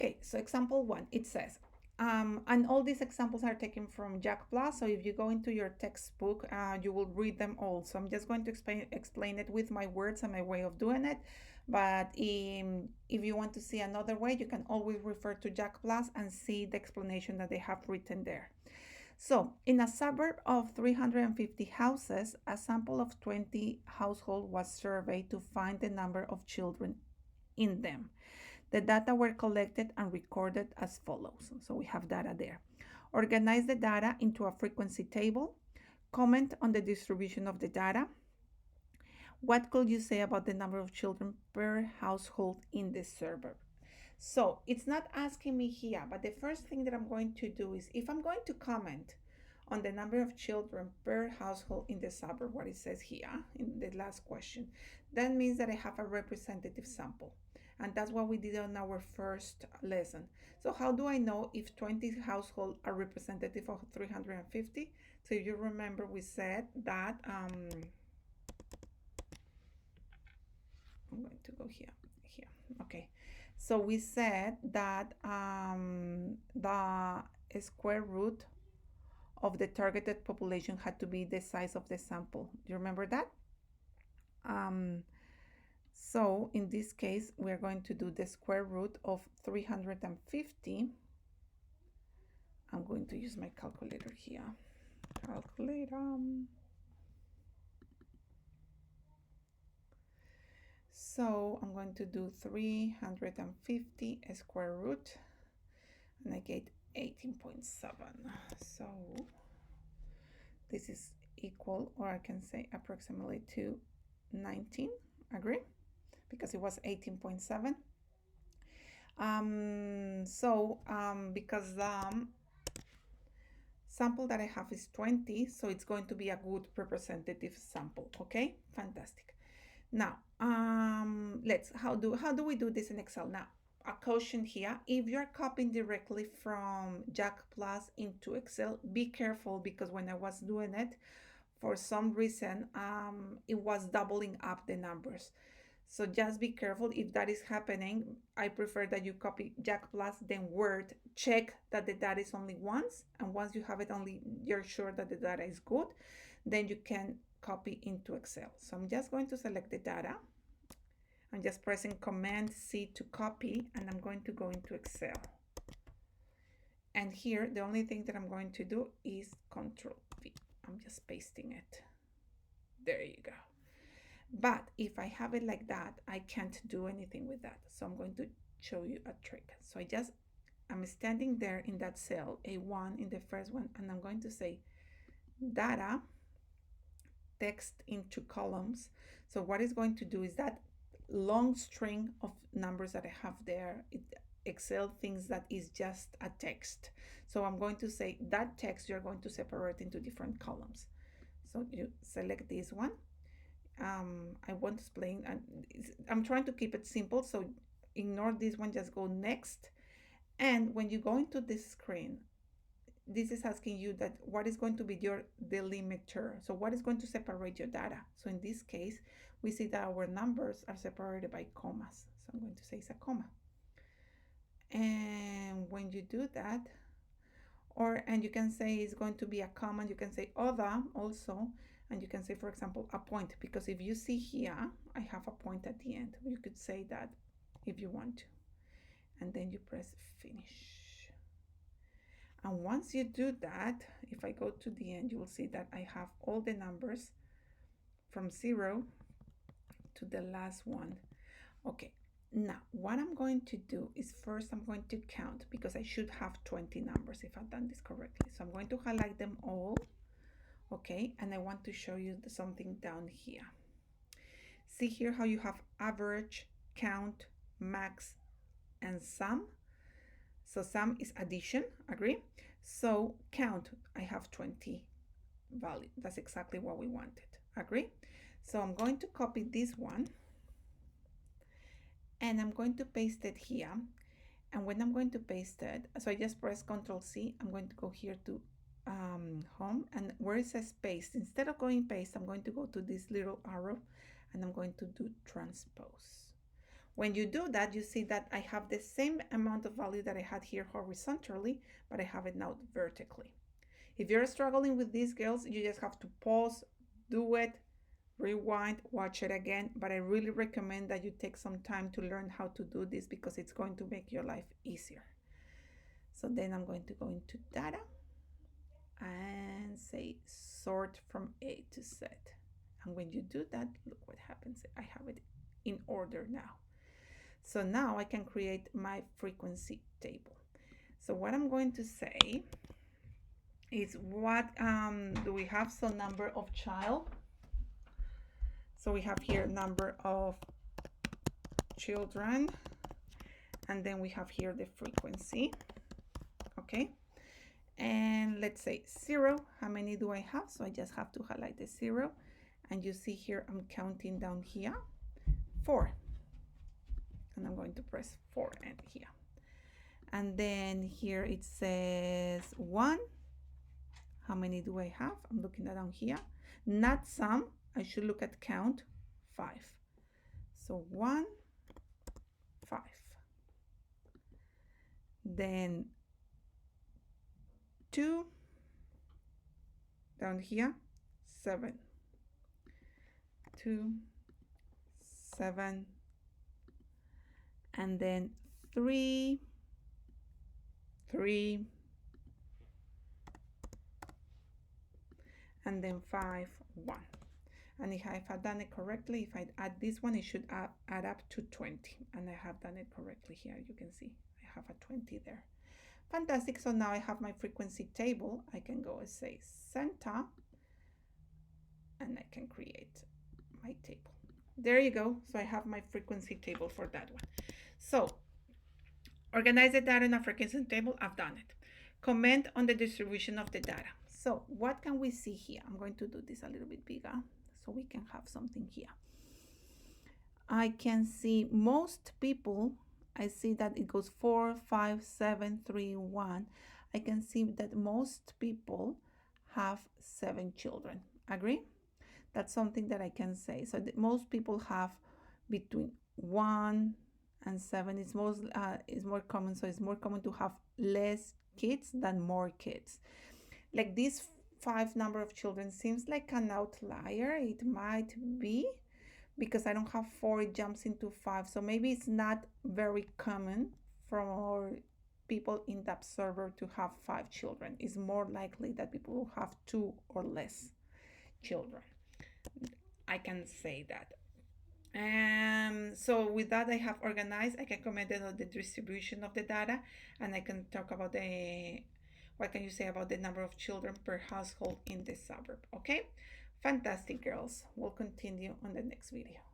Okay, so example one, it says, and all these examples are taken from Jack Plus. So if you go into your textbook, you will read them all. So I'm just going to explain it with my words and my way of doing it. But if you want to see another way, you can always refer to Jack Plus and see the explanation that they have written there. So, in a suburb of 350 houses, a sample of 20 households was surveyed to find the number of children in them. The data were collected and recorded as follows. So we have data there. Organize the data into a frequency table. Comment on the distribution of the data. What could you say about the number of children per household in the suburb? So it's not asking me here, but the first thing that I'm going to do is if I'm going to comment on the number of children per household in the suburb, what it says here in the last question, that means that I have a representative sample. And that's what we did on our first lesson. So how do I know if 20 households are representative of 350? So if you remember, we said that, I'm going to go here, okay. So we said that the square root of the targeted population had to be the size of the sample. Do you remember that? So in this case, we're going to do the square root of 350. I'm going to use my calculator here. Calculator. So I'm going to do 350 square root, and I get 18.7. So this is equal, or I can say approximately to 19, agree? Because it was 18.7. Because the sample that I have is 20, so it's going to be a good representative sample, okay? Fantastic. Now, how do we do this in Excel? Now, a caution here, if you're copying directly from Jack Plus into Excel, be careful, because when I was doing it, for some reason, it was doubling up the numbers. So just be careful if that is happening. I prefer that you copy Jack Plus, then Word, check that the data is only once, and once you have it only, you're sure that the data is good, then you can copy into Excel. So I'm just going to select the data. I'm just pressing Command C to copy, and I'm going to go into Excel. And here, the only thing that I'm going to do is Control V. I'm just pasting it. There you go. But if I have it like that, I can't do anything with that. So I'm going to show you a trick. So I'm standing there in that cell, A1 in the first one, and I'm going to say data, text into columns. So what it's going to do is that long string of numbers that I have there, Excel thinks that is just a text. So I'm going to say that text you're going to separate into different columns. So you select this one. I won't explain, and I'm trying to keep it simple, so ignore this one, just go next. And when you go into this screen, this is asking you that what is going to be your delimiter. So what is going to separate your data? So in this case, we see that our numbers are separated by commas. So I'm going to say it's a comma. And when you do that, and you can say it's going to be a comma, you can say other also, and you can say, for example, a point, because if you see here, I have a point at the end. You could say that if you want to. And then you press finish. And once you do that, if I go to the end, you will see that I have all the numbers from 0 to the last one. Okay, now what I'm going to do is first I'm going to count, because I should have 20 numbers if I've done this correctly. So I'm going to highlight them all. Okay, and I want to show you something down here. See here how you have average, count, max, and sum. So sum is addition, agree? So count, I have 20 value. That's exactly what we wanted, agree? So I'm going to copy this one, and I'm going to paste it here. And when I'm going to paste it, so I just press Ctrl C, I'm going to go here to home, and where it says paste, instead of going paste, I'm going to go to this little arrow, and I'm going to do transpose. When you do that, you see that I have the same amount of value that I had here horizontally, but I have it now vertically. If you're struggling with these, girls, you just have to pause, do it, rewind, watch it again. But I really recommend that you take some time to learn how to do this because it's going to make your life easier. So then I'm going to go into data and say sort from A to Z. And when you do that, look what happens. I have it in order now. So now I can create my frequency table. So what I'm going to say is what do we have? So number of child. So we have here number of children, and then we have here the frequency. Okay, and let's say 0. How many do I have? So I just have to highlight the 0, and you see here I'm counting down here 4, and I'm going to press 4 and here, and then here it says 1. How many do I have? I'm looking at down here, not sum. I should look at count 5. So 1, 5. Then 2, down here 7, 2, 7, and then 3, 3, and then 5, 1. And if I've done it correctly, if I add this one, it should add up to 20. And I have done it correctly here. You can see I have a 20 there. Fantastic. So now I have my frequency table. I can go and say center, and I can create my table. There you go. So I have my frequency table for that one. So organize the data in a frequency table. I've done it. Comment on the distribution of the data. So what can we see here? I'm going to do this a little bit bigger so we can have something here. I can see most people, I see that it goes 4, 5, 7, 3, 1. I can see that most people have 7 children. Agree? That's something that I can say. So most people have between 1 and 7. It's more common. So it's more common to have less kids than more kids. Like this 5 number of children seems like an outlier. It might be because I don't have 4, it jumps into 5. So maybe it's not very common for people in the observer to have 5 children. It's more likely that people will have 2 or less children. I can say that. So with that, I have organized. I can comment on the distribution of the data, and I can talk about what can you say about the number of children per household in the suburb. Okay, fantastic, girls. We'll continue on the next video.